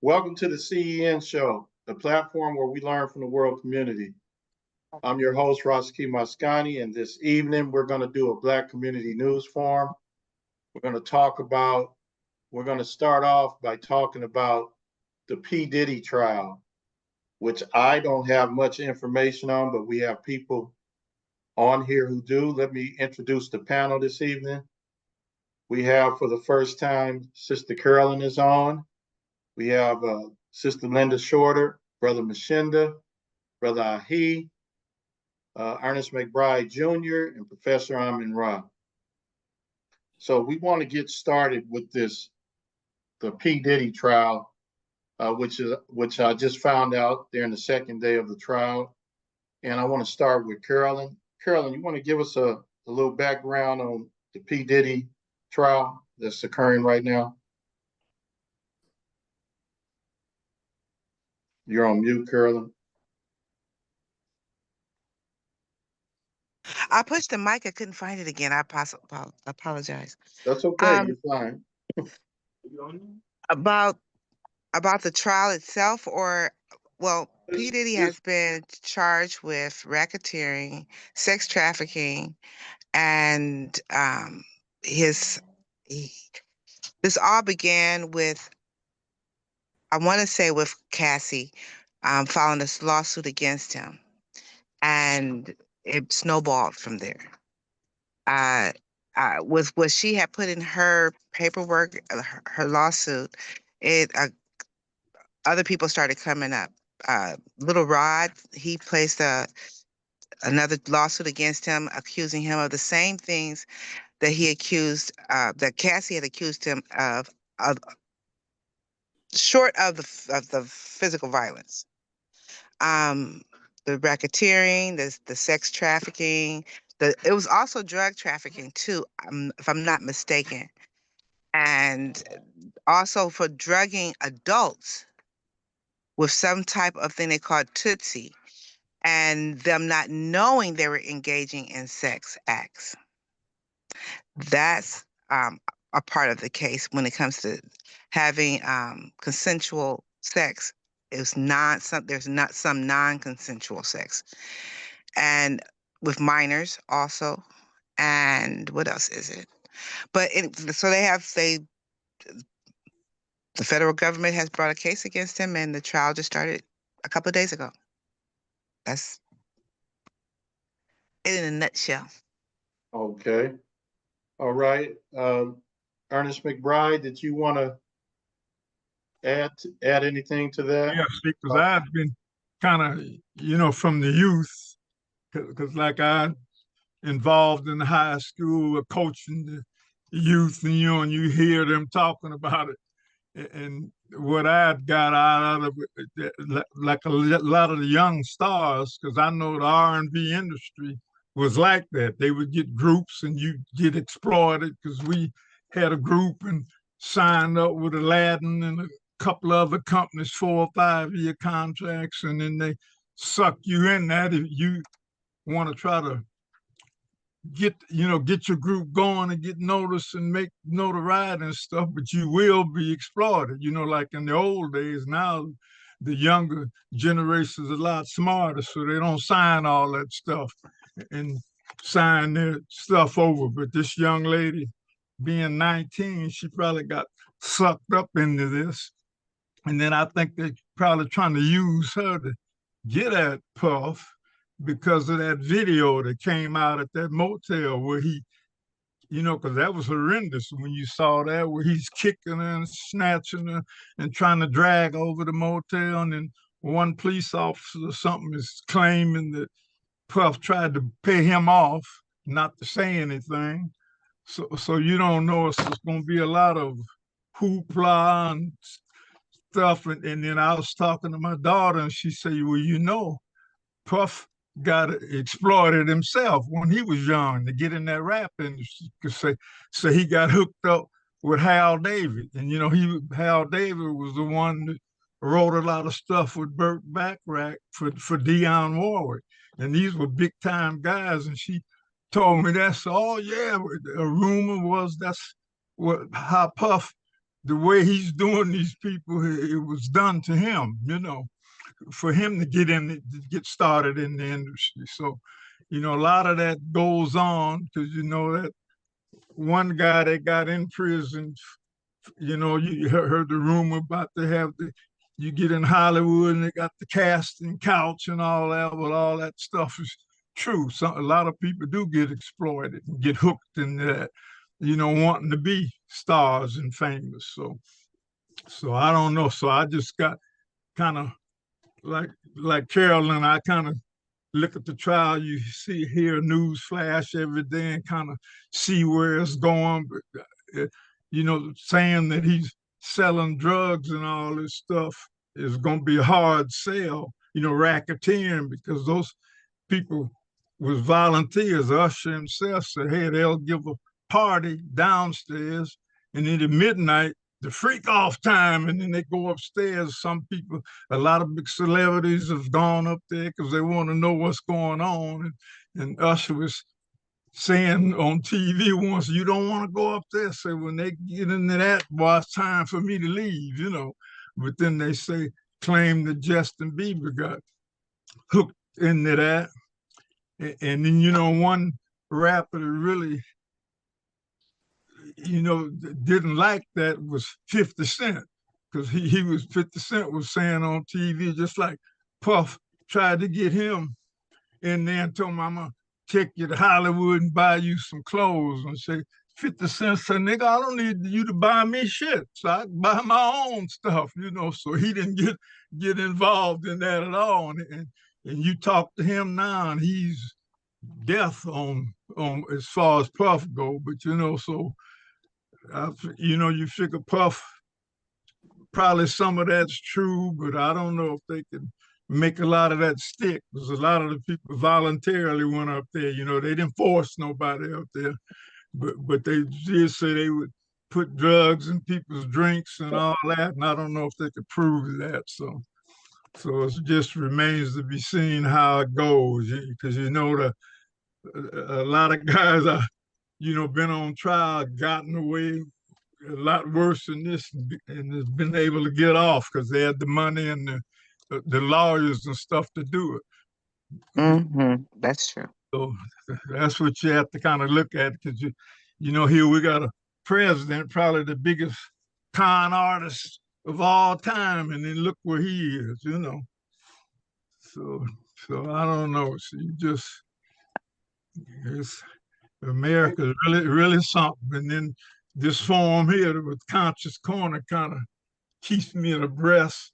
Welcome to the CEN show, the platform where we learn from the world community. I'm your host, Rashaki Maskani, and this evening we're going to do a Black Community News Forum. We're going to start off by talking about the P. Diddy trial, which I don't have much information on, but we have people on here who do. Let me introduce the panel this evening. We have, for the first time, Sister Carolyn is on. We have Sister Lynda Shorter, Brother Mshinda, Brother Rahh, Ernest McBride Jr., and Professor Rahh. So we want to get started with the P. Diddy trial, which I just found out during the second day of the trial. And I want to start with Carolyn. Carolyn, you want to give us a little background on the P. Diddy trial that's occurring right now? You're on mute, Carolyn. I pushed the mic. I couldn't find it again. I apologize. That's okay. You're fine. About the trial itself, P. Diddy has been charged with racketeering, sex trafficking, and this all began with, I want to say, with Cassie filing this lawsuit against him, and it snowballed from there. With what she had put in her paperwork, her lawsuit, other people started coming up. Little Rod, he placed another lawsuit against him, accusing him of the same things that that Cassie had accused him of short of the physical violence. The racketeering, the sex trafficking, it was also drug trafficking too, if I'm not mistaken. And also for drugging adults with some type of thing they called Tootsie, and them not knowing they were engaging in sex acts. That's a part of the case when it comes to having consensual sex. There's not some non-consensual sex, and with minors also. And what else is it? But so the federal government has brought a case against him, and the trial just started a couple of days ago. That's it in a nutshell. Okay. All right. Ernest McBride, did you want to add anything to that? Yeah, because I've been kind of, from the youth, because like I involved in the high school coaching the youth, and and you hear them talking about it. And what I got out of it, like a lot of the young stars, because I know the R&B industry was like that. They would get groups and you get exploited, because we had a group and signed up with Aladdin and a couple other companies, 4 or 5 year contracts, and then they suck you in that if you want to try to get your group going and get noticed and make notoriety and stuff, but you will be exploited. Like in the old days. Now the younger generation is a lot smarter, so they don't sign all that stuff and sign their stuff over. But this young lady, being 19, she probably got sucked up into this, and then I think they're probably trying to use her to get at Puff, because of that video that came out at that motel where he, because that was horrendous when you saw that, where he's kicking her and snatching her and trying to drag over the motel. And then one police officer or something is claiming that Puff tried to pay him off not to say anything. So you don't know if there's going to be a lot of hoopla and stuff. And then I was talking to my daughter, and she said, well, Puff got exploited himself when he was young to get in that rap industry. So he got hooked up with Hal David. And, Hal David was the one that wrote a lot of stuff with Burt Bacharach for Dionne Warwick. And these were big time guys. And she told me that. So, a rumor was that's how Puff the way he's doing these people, it was done to him, for him to to get started in the industry. So, a lot of that goes on because, that one guy that got in prison, you heard the rumor about you get in Hollywood and they got the casting couch and all that, but all that stuff is true. So a lot of people do get exploited and get hooked in that, wanting to be stars and famous. So I don't know. So I just got kind of like Carolyn, I kind of look at the trial, you hear news flash every day and kind of see where it's going. But, saying that he's selling drugs and all this stuff is going to be a hard sell, racketeering, because those people was volunteers. Usher himself said, hey, they'll give a party downstairs, and then at midnight, the freak off time, and then they go upstairs. Some people, a lot of big celebrities have gone up there because they want to know what's going on. And Usher was saying on TV once, you don't want to go up there. So when they get into that, boy, it's time for me to leave, But then they claim that Justin Bieber got hooked into that. And then, one rapper that really, didn't like that was 50 Cent, because 50 Cent was saying on TV, just like Puff tried to get him in there and told him, I'm going to take you to Hollywood and buy you some clothes. And say, 50 Cent said, nigga, I don't need you to buy me shit. So I can buy my own stuff, So he didn't get involved in that at all. And you talk to him now, and he's death on as far as Puff go. But, so you figure Puff, probably some of that's true, but I don't know if they can make a lot of that stick, because a lot of the people voluntarily went up there. They didn't force nobody up there, but they did say they would put drugs in people's drinks and all that, and I don't know if they could prove that. So it just remains to be seen how it goes, because a lot of guys are, been on trial, gotten away a lot worse than this, and has been able to get off because they had the money and the lawyers and stuff to do it. Mm-hmm. That's true. So that's what you have to kind of look at, because here we got a president, probably the biggest con artist of all time, and then look where he is, So I don't know. So America's really, really something. And then this forum here with Conscious Corner kind of keeps me abreast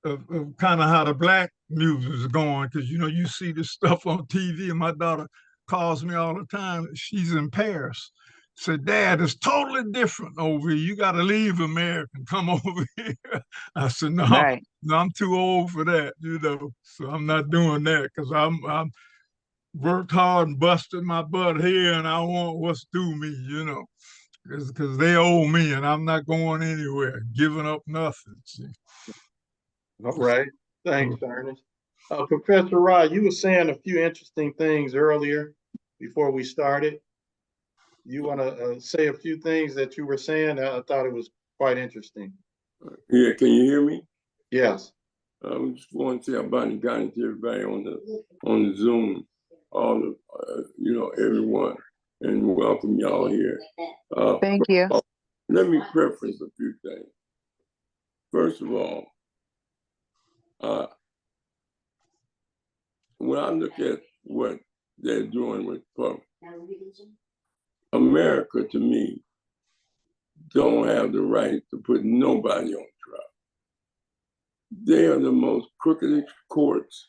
of kind of how the Black music is going. Because, you see this stuff on TV, and my daughter calls me all the time. She's in Paris. Said, Dad, it's totally different over here. You got to leave America and come over here. I said, no, Right. no, I'm too old for that, So I'm not doing that, because I'm worked hard and busted my butt here, and I want what's due me, because they owe me, and I'm not going anywhere, giving up nothing. See? All right. Thanks, Ernest. Professor Rahh, you were saying a few interesting things earlier before we started. You want to say a few things that you were saying? I thought it was quite interesting. Yeah, can you hear me? Yes. I just want to say about got into everybody on the Zoom, all of everyone, and welcome y'all here. Thank you. Let me preface a few things. First of all, when I look at what they're doing with Puff, America, to me, don't have the right to put nobody on trial. They are the most crooked courts,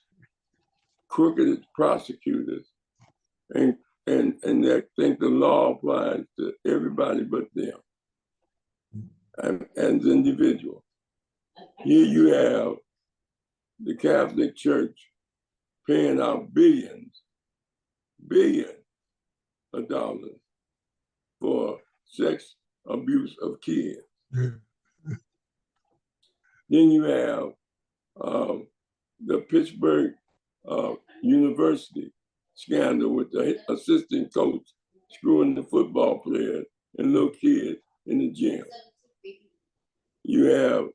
crooked prosecutors, and they think the law applies to everybody but them as individuals. Here you have the Catholic Church paying out billions of dollars for sex abuse of kids. Yeah. Then you have the Pittsburgh University scandal with the assistant coach screwing the football players and little kids in the gym. You have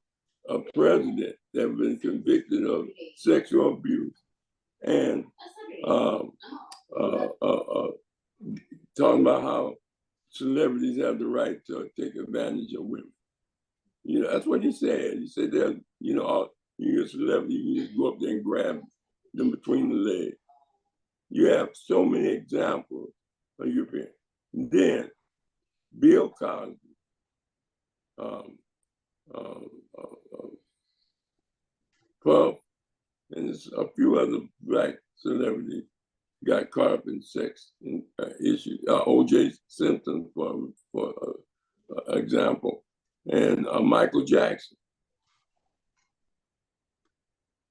a president that has been convicted of sexual abuse and talking about how celebrities have the right to take advantage of women. You know, that's what he said. He said that, you know, you're a celebrity, you just go up there and grab them between the legs. You have so many examples of European. Then Bill Cosby, Puff, and a few other black celebrities got caught up in sex issues. O.J. Simpson, for example, and Michael Jackson.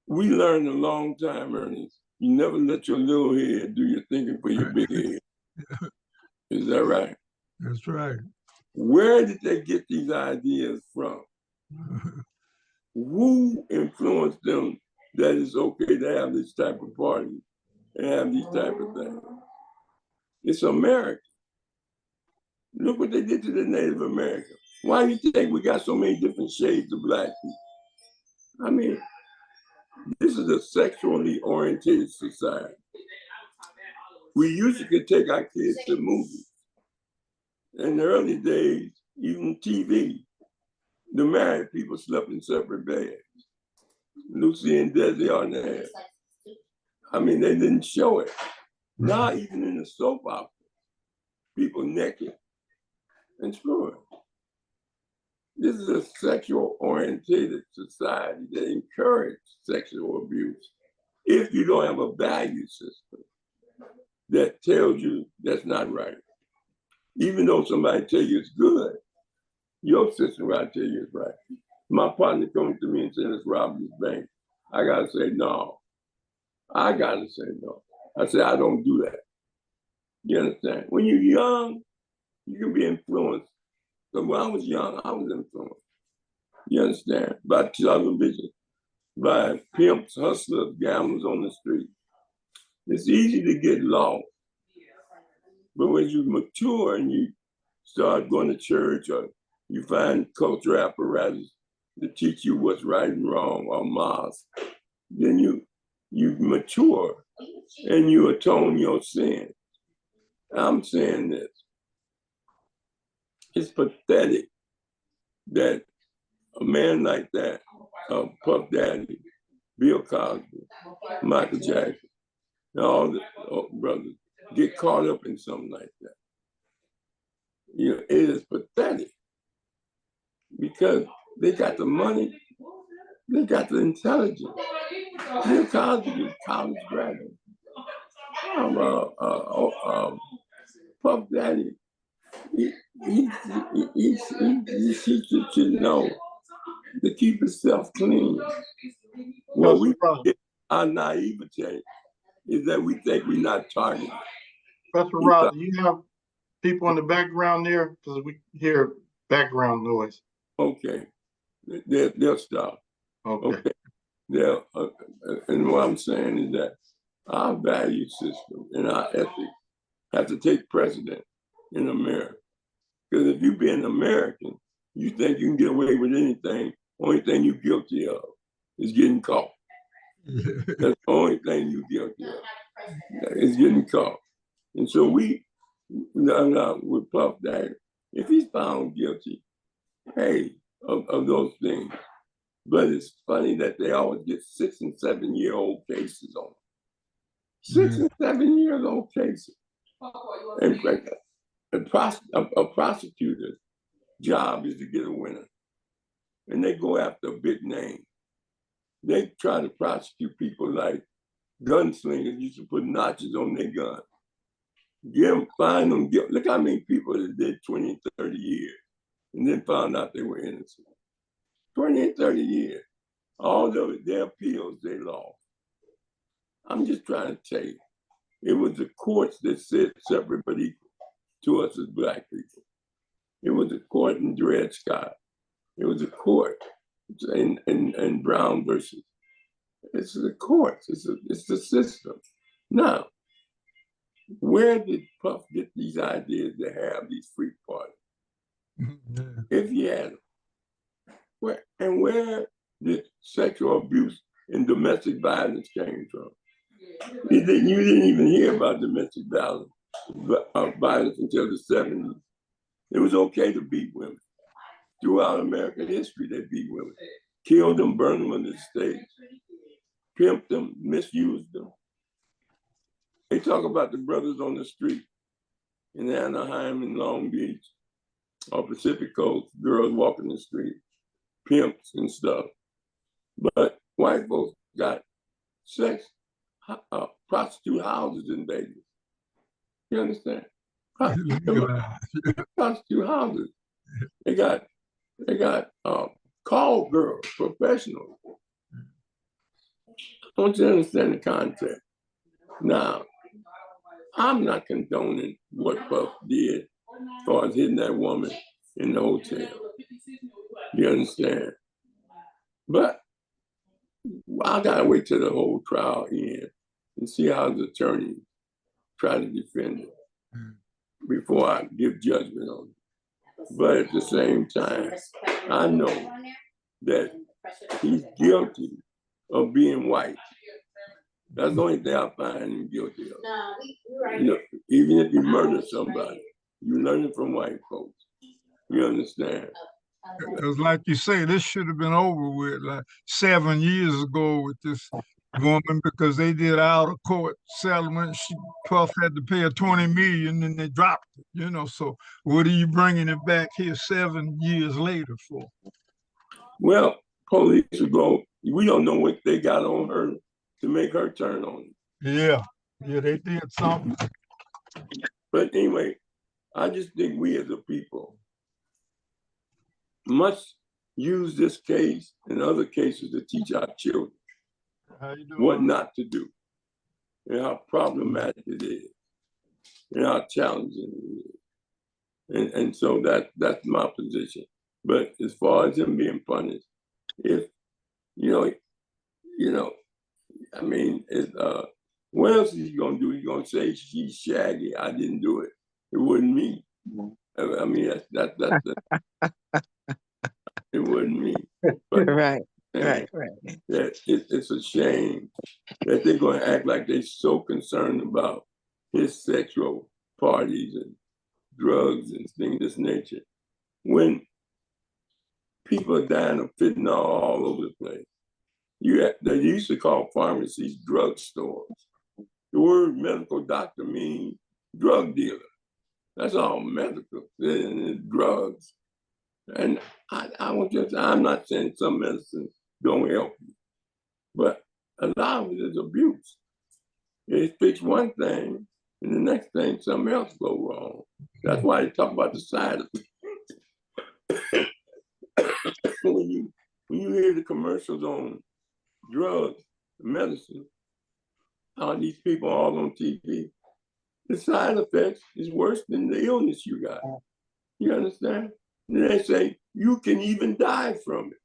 We learned a long time, Ernest. You never let your little head do your thinking for your big head. Is that right? That's right. Where did they get these ideas from? Who influenced them that it's okay to have this type of party and have these type of things? It's America. Look what they did to the Native Americans. Why do you think we got so many different shades of black people? I mean, this is a sexually oriented society. We usually could take our kids to movies. In the early days, even TV, the married people slept in separate beds. Lucy and Desi Arnaz. I mean, they didn't show it. Now, even in the soap opera, people naked and screwing. This is a sexual oriented society that encourages sexual abuse. If you don't have a value system that tells you that's not right, even though somebody tell you it's good, your system right tell you it's right. My partner comes to me and says it's robbing his bank. I gotta say no. I gotta say no. I say I don't do that. You understand? When you're young, you can be influenced. So when I was young, I was influenced. You understand? By television, by pimps, hustlers, gamblers on the street. It's easy to get lost. But when you mature and you start going to church or you find cultural apparatus to teach you what's right and wrong, or mosque, then you mature and you atone your sin. I'm saying this. It's pathetic that a man like that, Puff Daddy, Bill Cosby, Michael Jackson, and all the brothers get caught up in something like that. You know, it is pathetic because they got the money, they got the intelligence. Bill Cosby is a college graduate. Puff Daddy, he teaches you know to keep himself clean. Well, our naivete is that we think we're not targeted. Professor Rahh, do you have people in the background there? Because we hear background noise. Okay, they'll stop. Okay. And what I'm saying is that our value system and our ethics have to take precedent in America. Because if you be an American, you think you can get away with anything. Only thing you're guilty of is getting caught. That's the only thing you're guilty of is getting caught. And so with Puff Daddy, if he's found guilty, hey, of those things. But it's funny that they always get 6 and 7 year old cases on them. 6 and 7 years old cases. And a prosecutor's job is to get a winner. And they go after a big name. They try to prosecute people like gunslingers used to put notches on their gun. Find them guilty. Look how many people that did 20 and 30 years and then found out they were innocent. 20 and 30 years. All their appeals, they lost. I'm just trying to tell you, it was the courts that said separate but equal to us as Black people. It was the court in Dred Scott. It was the court in Brown versus. It's the courts. It's the system. Now, where did Puff get these ideas to have these free parties? If he had them, where did sexual abuse and domestic violence came from? You didn't even hear about domestic violence until the 70s. It was okay to beat women. Throughout American history, they beat women, killed them, burned them in the state, pimped them, misused them. They talk about the brothers on the street in Anaheim and Long Beach, or Pacific Coast, girls walking the street, pimps and stuff. But white folks got sex, prostitute houses in Vegas. You understand? Prostitute houses. They got call girls, professionals. I want you to understand the context. Now, I'm not condoning what Puff did as far as hitting that woman in the hotel. You understand? But I gotta wait till the whole trial ends and see how the attorney try to defend it before I give judgment on it. But at the same time, I know that he's guilty of being white. That's the only thing I find him guilty of. You know, even if you murder somebody, you learn it from white folks. You understand? Because like you say, this should have been over with like 7 years ago with this woman, because they did out of court settlement. Puff had to pay her $20 million and they dropped it, you know. So what are you bringing it back here 7 years later for? Well, police will go, we don't know what they got on her to make her turn on it. Yeah, they did something. But anyway, I just think we as a people must use this case and other cases to teach our children what not to do and how problematic it is and how challenging it is. And so that's my position. But as far as him being punished, if, I mean, what else is he gonna do? He's gonna say she's shaggy. I didn't do it. It wasn't me. I mean, that's it wasn't me. But right. That it's a shame that they're going to act like they're so concerned about his sexual parties and drugs and things of this nature, when people are dying of fentanyl all over the place. They used to call pharmacies drugstores. The word medical doctor means drug dealer. That's all medical, and drugs. And I want you to say, I'm not saying some medicines don't help you, but a lot of it is abuse. They fix one thing, and the next thing, something else go wrong. That's why they talk about the side effects. when you hear the commercials on drugs, medicine, all these people all on TV, the side effects is worse than the illness you got. You understand? And they say, you can even die from it.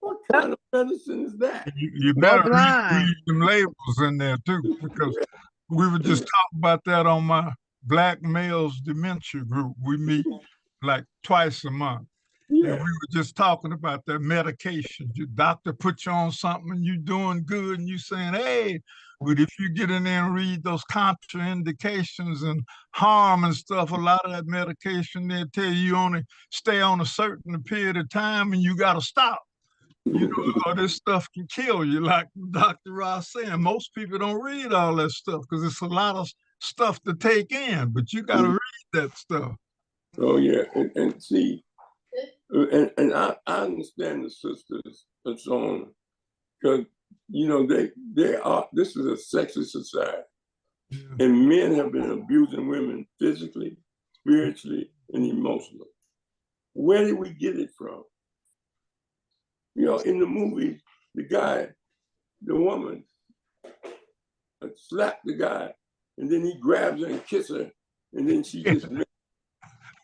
What kind of medicine is that? You better read some labels in there too, because we were just talking about that on my Black Males Dementia group. We meet like twice a month. Yeah. And we were just talking about that medication. Your doctor put you on something and you're doing good and you saying, hey, but if you get in there and read those contraindications and harm and stuff, a lot of that medication, they'll tell you only stay on a certain period of time and you got to stop. You know, all this stuff can kill you, like Dr. Rahh saying. Most people don't read all that stuff because it's a lot of stuff to take in, but you got to read that stuff. Oh, yeah. And see, and I understand the sisters and so on, because, you know, they are, this is a sexist society. Yeah. And men have been abusing women physically, spiritually, and emotionally. Where did we get it from? You know, in the movie, the woman slapped the guy, and then he grabs her and kisses her, and then she just,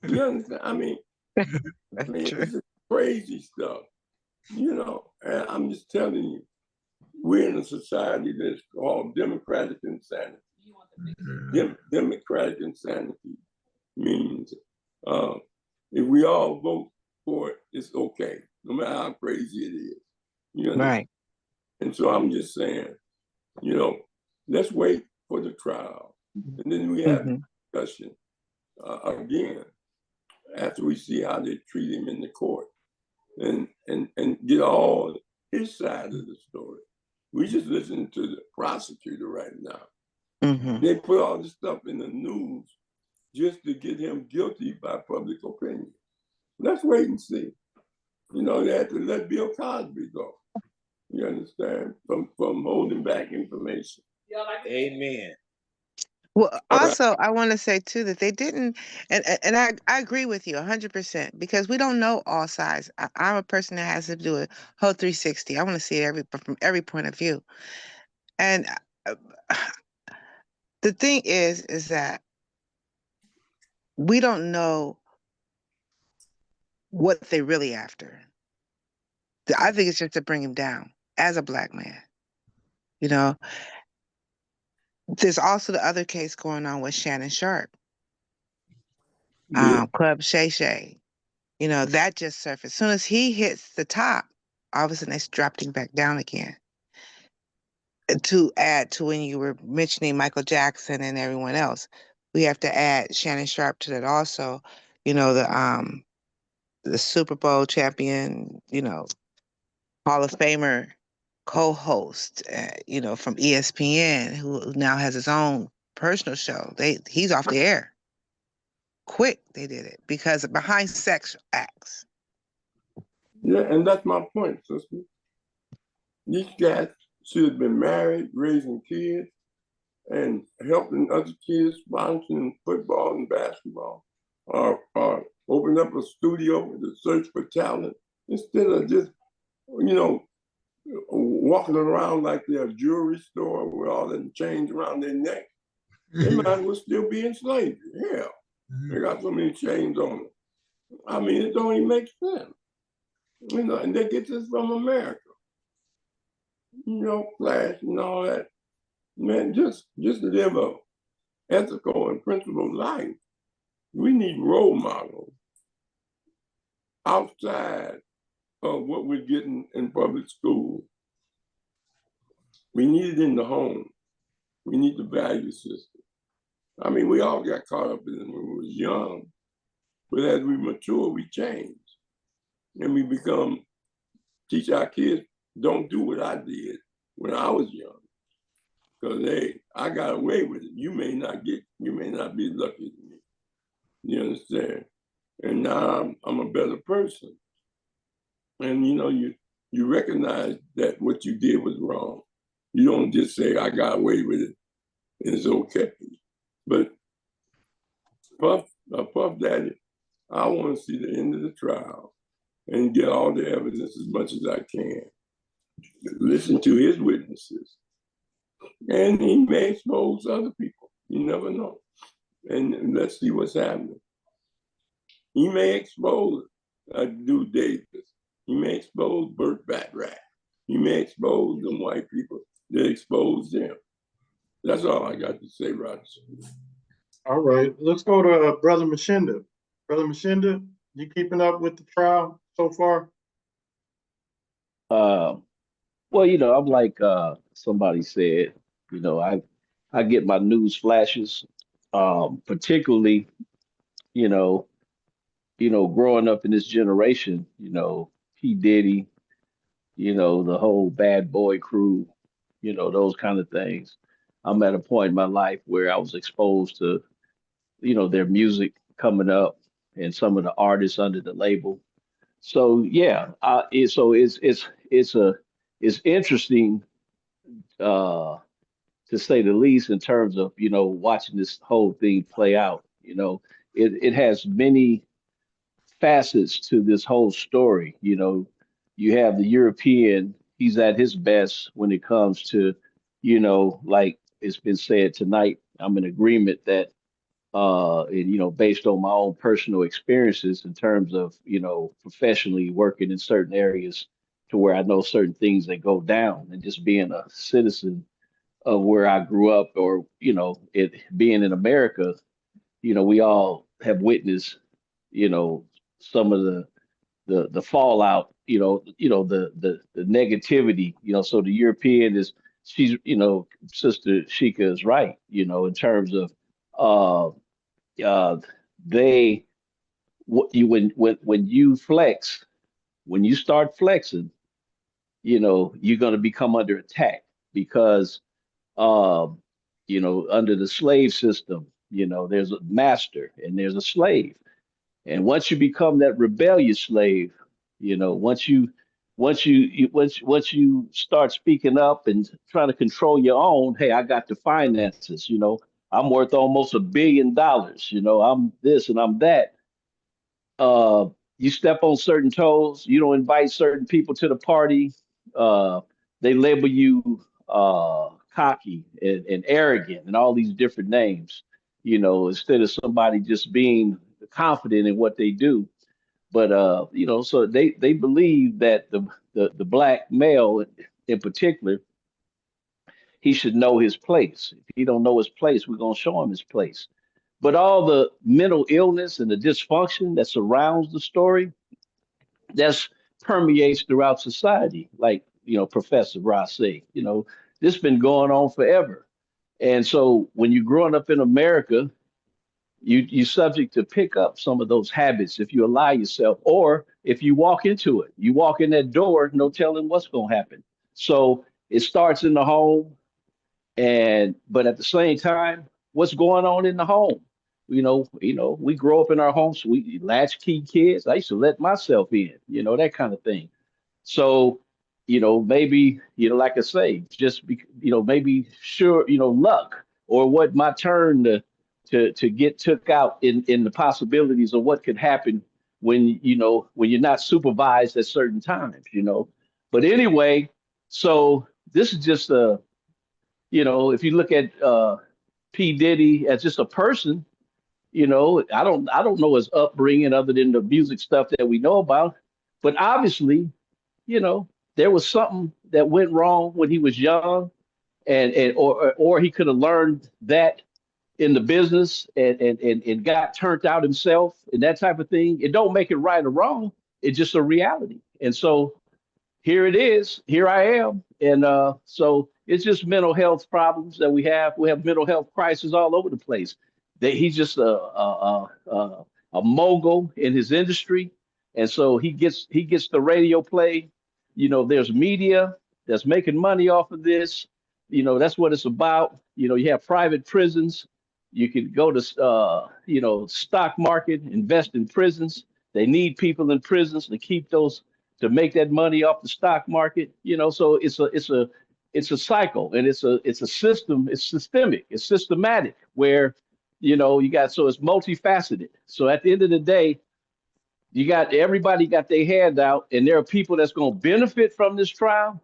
you understand? I mean, this is crazy stuff, you know, and I'm just telling you, we're in a society that's called democratic insanity. Democratic insanity means if we all vote for it, it's okay. no matter how crazy it is. You understand? Right. And so I'm just saying, you know, let's wait for the trial. And then we have discussion again after we see how they treat him in the court and get all his side of the story. We just listen to the prosecutor right now. They put all this stuff in the news just to get him guilty by public opinion. Let's wait and see. You know, they had to let Bill Cosby go. You understand? From holding back information. Amen. Well, also, I want to say too that they didn't, and I agree with you 100% because we don't know all sides. I'm a person that has to do a whole 360. I want to see it from every point of view. And the thing is that we don't know what they really after. I think it's just to bring him down as a black man. You know, there's also the other case going on with Shannon Sharp, Club Shay Shay. You know, that just surfaced. As soon as he hits the top, all of a sudden they dropped him back down again. To add to when you were mentioning Michael Jackson and everyone else, we have to add Shannon Sharp to that also. You know, the Super Bowl champion, you know, Hall of Famer co-host, you know, from ESPN, who now has his own personal show. He's off the air. Quick, they did it because behind sex acts. Yeah, and that's my point, sister. These guys should have been married, raising kids, and helping other kids, sponsoring football and basketball, or open up a studio to search for talent instead of just, you know, walking around like they're a jewelry store with all the chains around their neck. They might as well still be in slavery. Hell, they got so many chains on them. I mean, it don't even make sense. You know, and they get this from America. You know, Flash and all that. Man, just live a ethical and principled life. We need role models outside of what we're getting in public school. We need it in the home. We need the value system. I mean, we all got caught up in it when we were young, but as we mature, we change. And we teach our kids, don't do what I did when I was young. Because, hey, I got away with it. You may not be lucky as me. You understand? And now I'm a better person. And, you know, you recognize that what you did was wrong. You don't just say, I got away with it, and it's okay. But Puff Daddy, I want to see the end of the trial and get all the evidence as much as I can. Listen to his witnesses. And he may expose other people. You never know. And let's see what's happening. He may expose dude Davis. He may expose Burt Bacharach. He may expose them white people that exposed him. That's all I got to say, Roger. All right, let's go to Brother Mshinda. Brother Mshinda, you keeping up with the trial so far? Well, you know, I'm like somebody said, you know, I get my news flashes, particularly, you know, growing up in this generation, you know, P. Ditty, you know, the whole bad boy crew, you know, those kind of things. I'm at a point in my life where I was exposed to, you know, their music coming up and some of the artists under the label. So yeah, it's interesting uh, to say the least in terms of watching this whole thing play out. It has many facets to this whole story. You have the European, he's at his best when it comes to, like it's been said tonight, I'm in agreement that, based on my own personal experiences in terms of, professionally working in certain areas to where I know certain things that go down and just being a citizen of where I grew up or, it being in America, we all have witnessed, some of the the fallout, the negativity, so the European is, she's, Sister Sheikah is right, in terms of they, when you flex, when you start flexing, you're going to become under attack because, under the slave system, there's a master and there's a slave. And once you become that rebellious slave, once you start speaking up and trying to control your own, hey, I got the finances, I'm worth almost $1 billion, I'm this and I'm that. You step on certain toes, you don't invite certain people to the party. They label you cocky and arrogant and all these different names, instead of somebody just being confident in what they do. But so they believe that the black male in particular, he should know his place. If he don't know his place, we're gonna show him his place. But all the mental illness and the dysfunction that surrounds the story, that's permeates throughout society. Like, Professor Rahh said, this been going on forever. And so when you're growing up in America, you're subject to pick up some of those habits if you allow yourself, or if you walk into it. You walk in that door, no telling what's going to happen. So it starts in the home, but at the same time, what's going on in the home? We grow up in our homes. We latchkey kids. I used to let myself in, that kind of thing. So, maybe, like I say, just maybe sure, luck, or what my turn to get took out in the possibilities of what could happen when you're not supervised at certain times. But anyway, so this is just if you look at P. Diddy as just a person, I don't know his upbringing other than the music stuff that we know about. But obviously, there was something that went wrong when he was young, or he could have learned that in the business and got turned out himself and that type of thing. It don't make it right or wrong. It's just a reality. And so here it is. Here I am. And so it's just mental health problems that we have. We have mental health crises all over the place. He's just a mogul in his industry, and so he gets the radio play. There's media that's making money off of this. That's what it's about. You have private prisons. You can go to stock market, invest in prisons. They need people in prisons to keep those, to make that money off the stock market. So it's a cycle, and it's a system. It's systemic. It's systematic where so it's multifaceted. So at the end of the day, everybody got their hand out, and there are people that's going to benefit from this trial,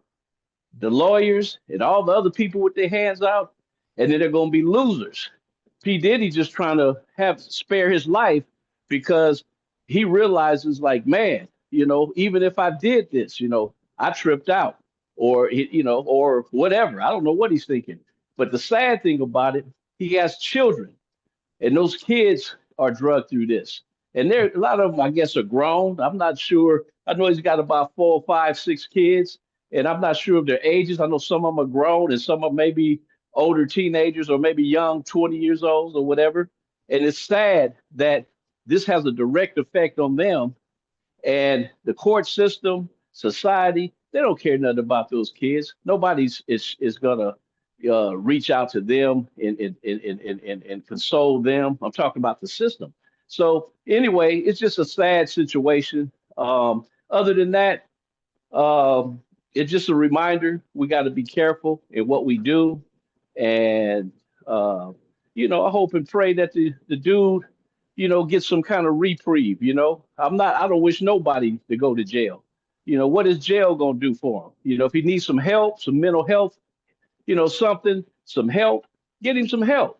the lawyers and all the other people with their hands out, and then they're going to be losers. P. Diddy just trying to spare his life because he realizes, like, man, even if I did this, I tripped out, or or whatever. I don't know what he's thinking. But the sad thing about it, he has children. And those kids are drugged through this. And a lot of them, I guess, are grown. I'm not sure. I know he's got about 4, 5, 6 kids, and I'm not sure of their ages. I know some of them are grown, and some of them maybe older teenagers, or maybe young 20 years old or whatever. And it's sad that this has a direct effect on them. And the court system, society, they don't care nothing about those kids. Nobody's is gonna reach out to them and console them. I'm talking about the system. So anyway, it's just a sad situation. Other than that, it's just a reminder we got to be careful in what we do. And I hope and pray that the dude, gets some kind of reprieve. I don't wish nobody to go to jail. What is jail gonna do for him? If he needs some help, some mental health, some help, get him some help,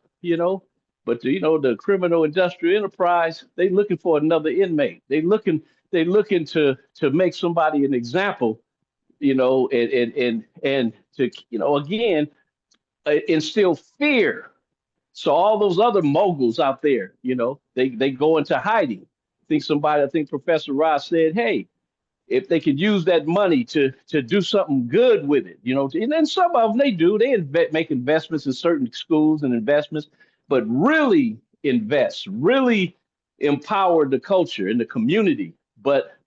But the criminal industrial enterprise, they looking for another inmate. They looking to make somebody an example, and to, again, instill fear. So all those other moguls out there, they go into hiding. I think Professor Rahh said, hey, if they could use that money to do something good with it, you know, and then some of them they do, they make investments in certain schools and investments, but really invest, really empower the culture and the community. But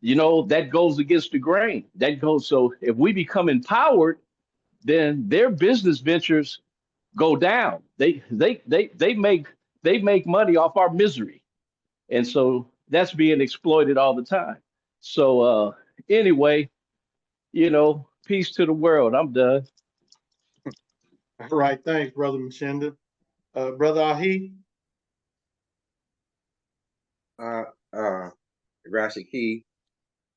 you know, that goes against the grain. That goes, so if we become empowered, then their business ventures go down. They make money off our misery. And so that's being exploited all the time. So anyway, you know, peace to the world. I'm done. All right, thanks, Brother Mshinda. Brother Ahi? Rashaki,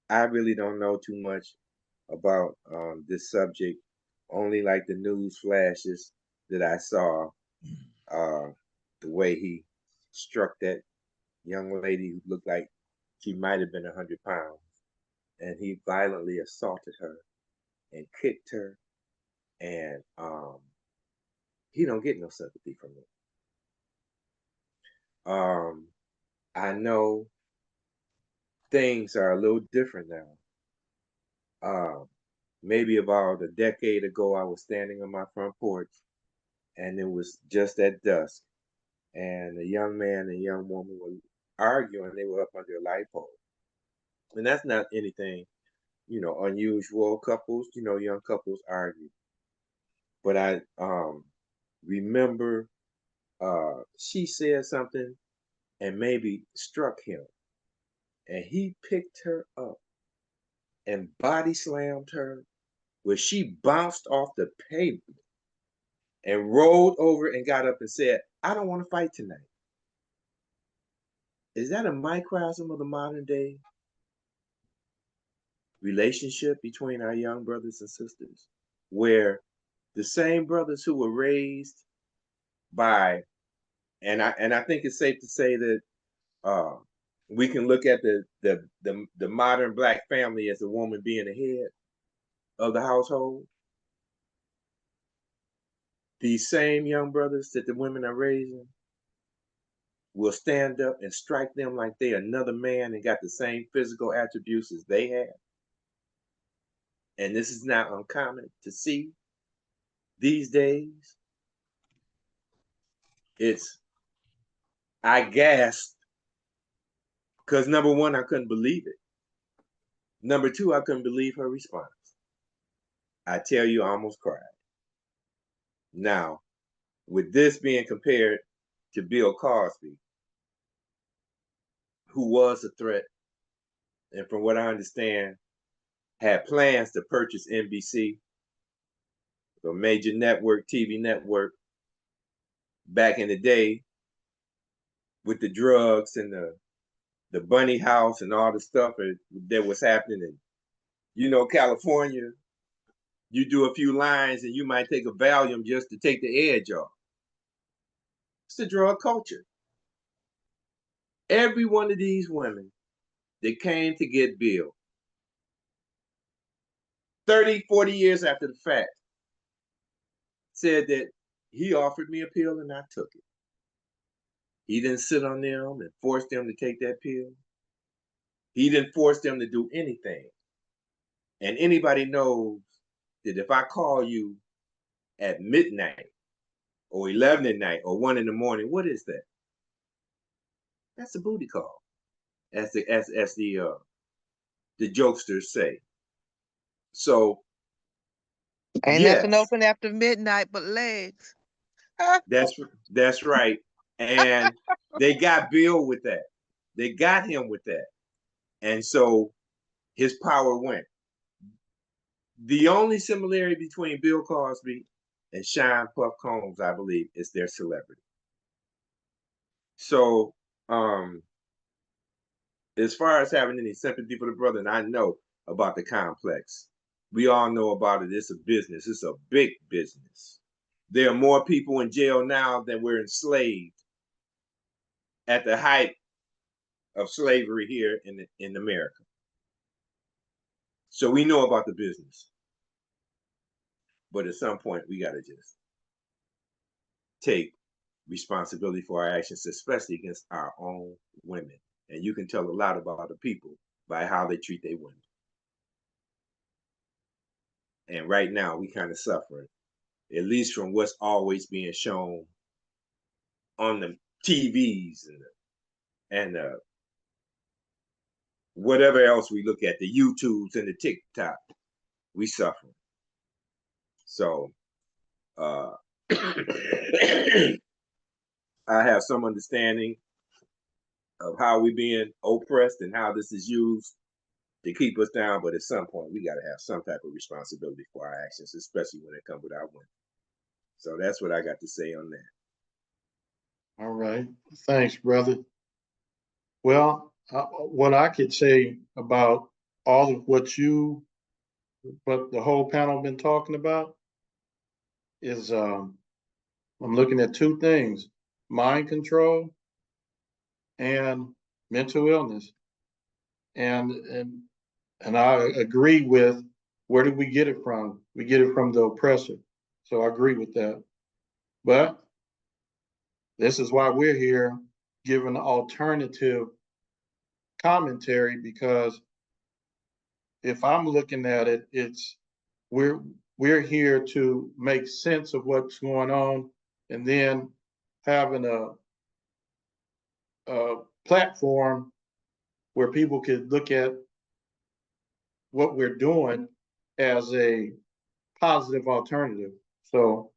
I really don't know too much about this subject, only like the news flashes that I saw, the way he struck that young lady who looked like she might have been 100 pounds, and he violently assaulted her and kicked her, and he don't get no sympathy from it. I know things are a little different now. Maybe about a decade ago, I was standing on my front porch, and it was just at dusk, and a young man and a young woman were arguing. They were up under a light pole, and that's not anything, unusual. Couples, young couples argue. But I remember she said something and maybe struck him, and he picked her up and body slammed her, where she bounced off the pavement and rolled over and got up and said, "I don't want to fight tonight." Is that a microcosm of the modern day relationship between our young brothers and sisters, where the same brothers who were raised by, and I think it's safe to say that we can look at the modern Black family as a woman being the head of the household. These same young brothers that the women are raising will stand up and strike them like they another man and got the same physical attributes as they have. And this is not uncommon to see these days. I gasped because number one, I couldn't believe it. Number two, I couldn't believe her response. I tell you, I almost cried. Now, with this being compared to Bill Cosby, who was a threat, and from what I understand, had plans to purchase NBC, a major network, TV network, back in the day with the drugs and the bunny house and all the stuff that was happening in, California. You do a few lines and you might take a Valium just to take the edge off. It's the drug culture. Every one of these women that came to get Bill, 30, 40 years after the fact, said that he offered me a pill and I took it. He didn't sit on them and force them to take that pill. He didn't force them to do anything. And anybody knows that if I call you at midnight or 11 at night or 1 in the morning, what is that? That's a booty call, as the jokesters say. So Ain't yes, nothing open after midnight but legs. that's right. And they got Bill with that. They got him with that. And so his power went. The only similarity between Bill Cosby and Sean Puff Combs, I believe, is their celebrity. So as far as having any sympathy for the brother, and I know about the complex. We all know about it. It's a business. It's a big business. There are more people in jail now than were enslaved at the height of slavery here in America. So we know about the business. But at some point, we got to just take responsibility for our actions, especially against our own women. And you can tell a lot about the people by how they treat their women. And right now we kind of suffering, at least from what's always being shown on the TVs and whatever else we look at, the YouTubes and the TikTok, we suffering. So I have some understanding of how we're being oppressed and how this is used to keep us down, but at some point we got to have some type of responsibility for our actions, especially when it comes with our women. So that's what I got to say on that. All right. Thanks, brother. Well, what I could say about all of what the whole panel been talking about is I'm looking at two things: mind control and mental illness. And I agree with, where did we get it from? We get it from the oppressor. So I agree with that. But this is why we're here, giving alternative commentary, because if I'm looking at it, it's we're here to make sense of what's going on, and then having a platform where people could look at what we're doing as a positive alternative. So,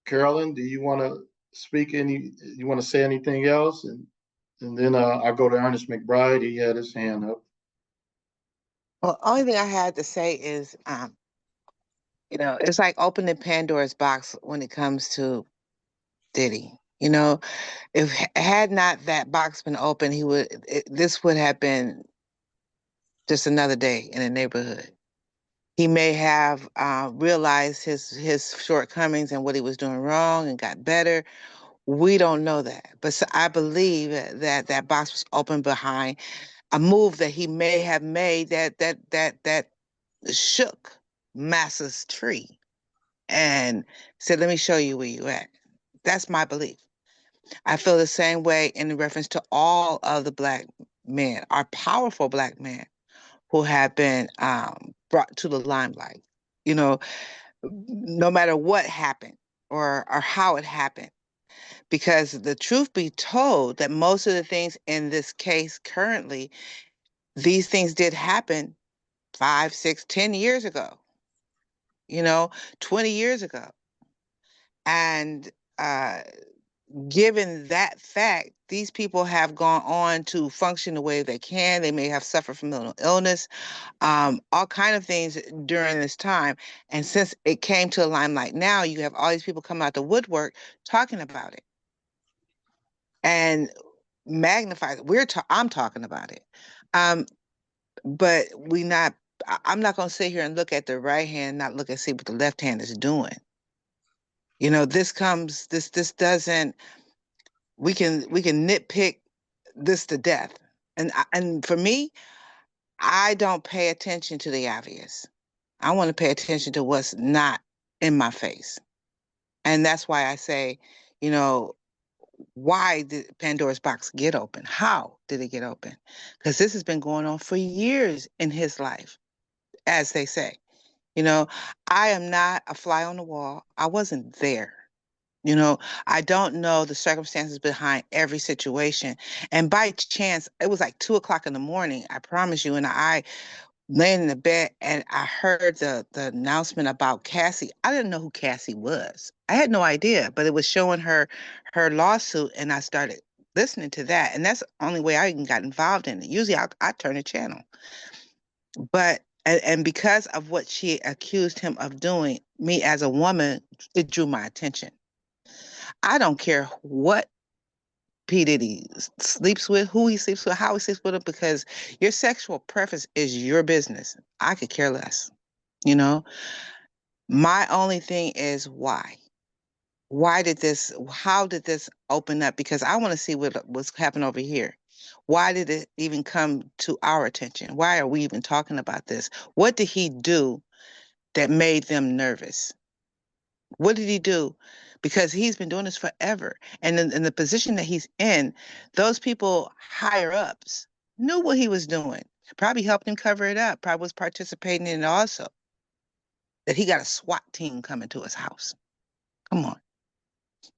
Carolyn, do you want to speak you want to say anything else? And then I go to Ernest McBride. He had his hand up. Well, only thing I had to say is, it's like opening Pandora's box when it comes to Ditty. If had not that box been open, this would have been just another day in the neighborhood. He may have realized his shortcomings and what he was doing wrong and got better. We don't know that, but so I believe that box was open behind a move that he may have made that shook Massa's tree and said, "Let me show you where you at." That's my belief. I feel the same way in reference to all of the Black men, our powerful Black men who have been brought to the limelight. No matter what happened or how it happened. Because the truth be told, that most of the things in this case currently, these things did happen 5, 6, 10 years ago, 20 years ago. And given that fact, these people have gone on to function the way they can. They may have suffered from mental illness, all kind of things during this time. And since it came to the limelight now, you have all these people come out the woodwork talking about it and magnify it. I'm talking about it. But I'm not going to sit here and look at the right hand, not look and see what the left hand is doing. This doesn't, we can nitpick this to death. And for me, I don't pay attention to the obvious. I want to pay attention to what's not in my face. And that's why I say, why did Pandora's box get open? How did it get open? Because this has been going on for years in his life, as they say. I am not a fly on the wall. I wasn't there. I don't know the circumstances behind every situation. And by chance, it was like 2:00 in the morning, I promise you. And I laying in the bed and I heard the announcement about Cassie. I didn't know who Cassie was. I had no idea, but it was showing her lawsuit, and I started listening to that. And that's the only way I even got involved in it. Usually I turn the channel. But and because of what she accused him of doing, me as a woman, it drew my attention. I don't care what P. Diddy sleeps with, who he sleeps with, how he sleeps with him, because your sexual preference is your business. I could care less. You know, my only thing is why? How did this open up? Because I want to see what's happening over here. Why did it even come to our attention? Why are we even talking about this? What did he do that made them nervous? What did he do? Because he's been doing this forever. And in the position that he's in, those people higher ups knew what he was doing. Probably helped him cover it up. Probably was participating in it also. That he got a SWAT team coming to his house. Come on.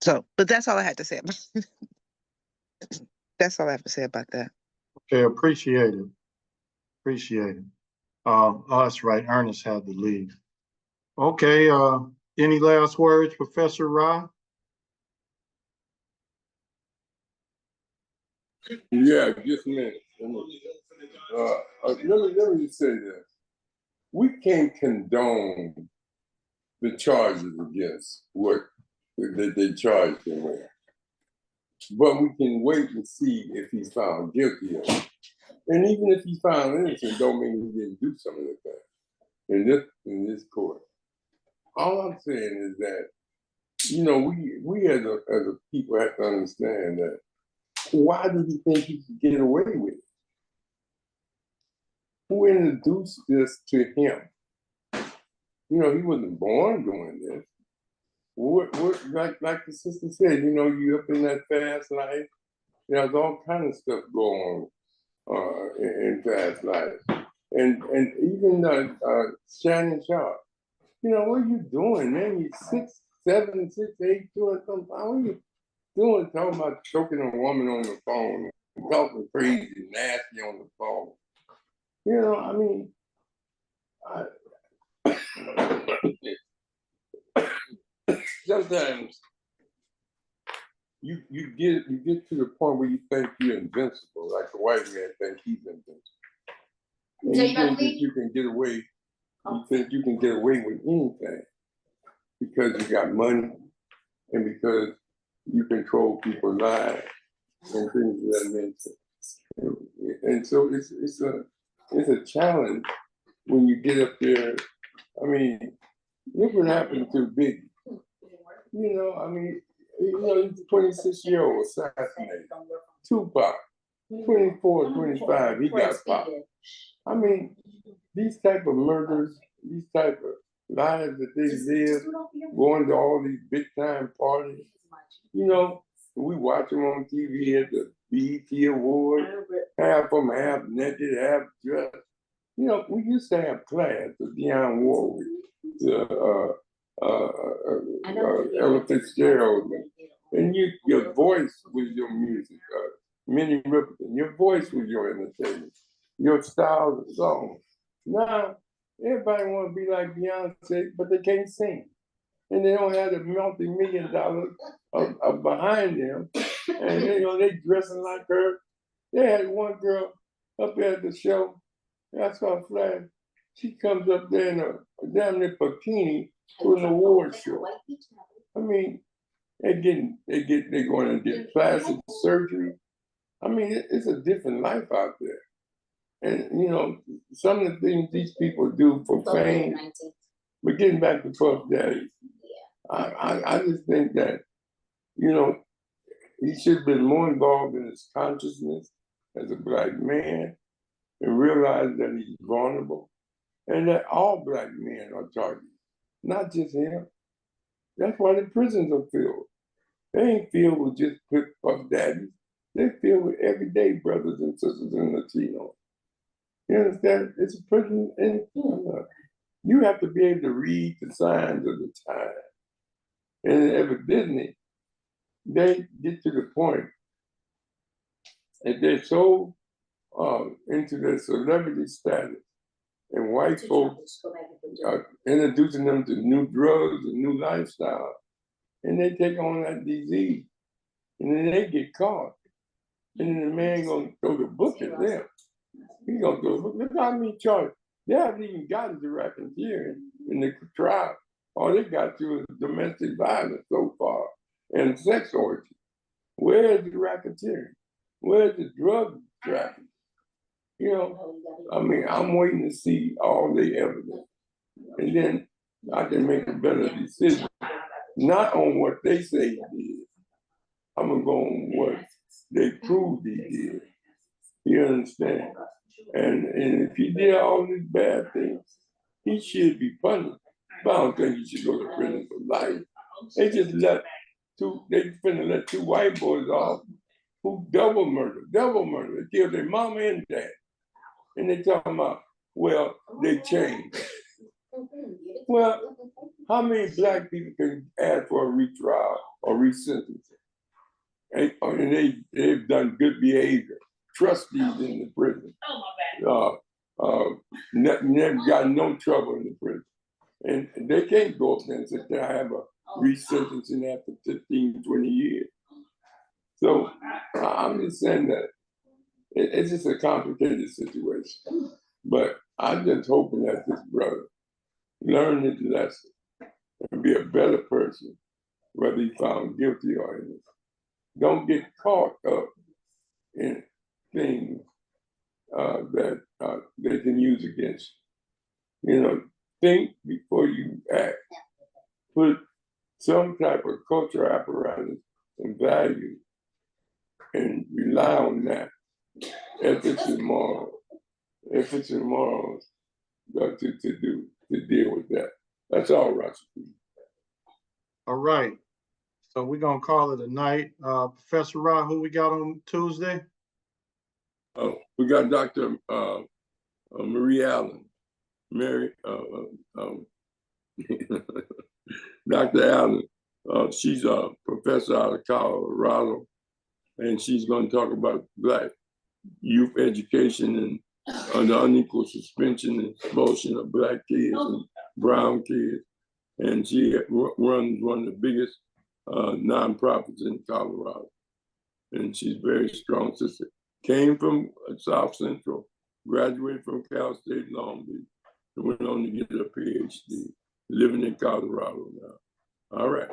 So, but that's all I had to say about that's all I have to say about that. Okay, appreciate it. Appreciate it. That's right. Ernest had to leave. Okay, any last words, Professor Rahh? Yeah, just a minute. Let me just say this. We can't condone the charges against what they charged him with. But we can wait and see if he's found guilty of it. And even if he's found innocent, don't mean he didn't do some of the things in this court. All I'm saying is that, you know, we as a people have to understand that why did he think he could get away with it? Who introduced this to him? You know, he wasn't born doing this. Like the sister said, you know, you up in that fast life. There's all kind of stuff going on in fast life, and even Shannon Sharp. You know, what are you doing, man? You're 6'7", 6'8", doing something. What are you doing? Talking about choking a woman on the phone, talking crazy, nasty on the phone. You know, I mean, sometimes you get to the point where you think you're invincible, like the white man thinks he's invincible. And you think that you can get away. You think you can get away with anything because you got money and because you control people's lives and things of that nature. And so it's a challenge when you get up there. I mean, look what happened to Biggie. You know, I mean, you know, he's a 26-year-old assassinated. Tupac, 24, 25, he got popped. I mean, these type of murders, these type of lives that they live, going to all these big time parties, you know, we watch them on TV at the BET Awards, half of them half naked, half dressed. You know, we used to have class, the Dionne Warwick, Ella Fitzgerald, and your voice was your music. Minnie Riperton, your voice was your entertainment, your style of song. Now, everybody want to be like Beyonce, but they can't sing. And they don't have the multi-million dollars behind them. And you know, they dressing like her. They had one girl up there at the show. I saw a flash. She comes up there in a damn near bikini to an award show. I mean, they're going to get plastic surgery. I mean, it's a different life out there. And, you know, some of the things these people do for fame, but getting back to Puff Daddy, I just think that, you know, he should have been more involved in his consciousness as a Black man and realize that he's vulnerable and that all Black men are targets, not just him. That's why the prisons are filled. They ain't filled with just Puff Daddies. They're filled with everyday brothers and sisters in Latino. You understand? It's a prison, and you have to be able to read the signs of the time. And evidently, they get to the point that they're so into their celebrity status, and white folks are introducing them to new drugs and new lifestyle, and they take on that disease, and then they get caught, and then the man gonna throw the book at them. He's gonna throw the book. Look how many charges. They haven't even gotten to racketeering in the trial. All they got to is domestic violence so far and sex orgy. Where's the racketeering? Where's the drug trafficking? You know, I mean, I'm waiting to see all the evidence. And then I can make a better decision. Not on what they say he did. I'm gonna go on what they proved he did. You understand? And if he did all these bad things, he should be punished. But I don't think he should go to prison for life. They just finna let two white boys off who double murder. They killed their mama and dad. And they talking about, well, they changed. Well, how many black people can ask for a retrial or resentencing? And they've done good behavior. Trustees in the prison. Never got no trouble in the prison. And they can't go up there and say they have a resentencing after 15, 20 years. So I'm just saying that it's just a complicated situation. But I'm just hoping that this brother learn his lesson and be a better person, whether he found guilty or innocent. Don't get caught up in things that they can use against you. You know, think before you act. Put some type of cultural apparatus and value and rely on that. Ethics and morals to deal with that. That's all, Rashaki. All right. So we're gonna call it a night. Professor Rahh, who we got on Tuesday? Oh, we got Dr. Marie Allen. Dr. Allen, she's a professor out of Colorado, and she's going to talk about Black youth education and the unequal suspension and expulsion of Black kids and brown kids. And she runs one of the biggest nonprofits in Colorado. And she's very strong sister. Came from South Central, graduated from Cal State Long Beach, and went on to get a PhD, living in Colorado now. All right.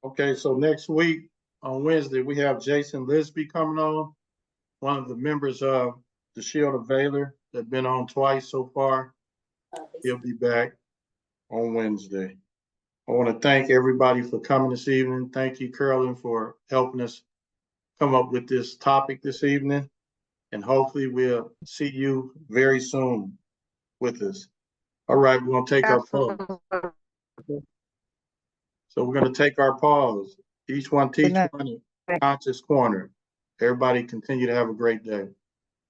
Okay, so next week on Wednesday, we have Jason Lisby coming on, one of the members of the Shield of Valor that's been on twice so far. He'll be back on Wednesday. I want to thank everybody for coming this evening. Thank you, Carolyn, for helping us come up with this topic this evening. And hopefully we'll see you very soon with us. All right, we're going to take our pause. So we're going to take our pause. Each one teach one in Conscious Corner. Everybody continue to have a great day.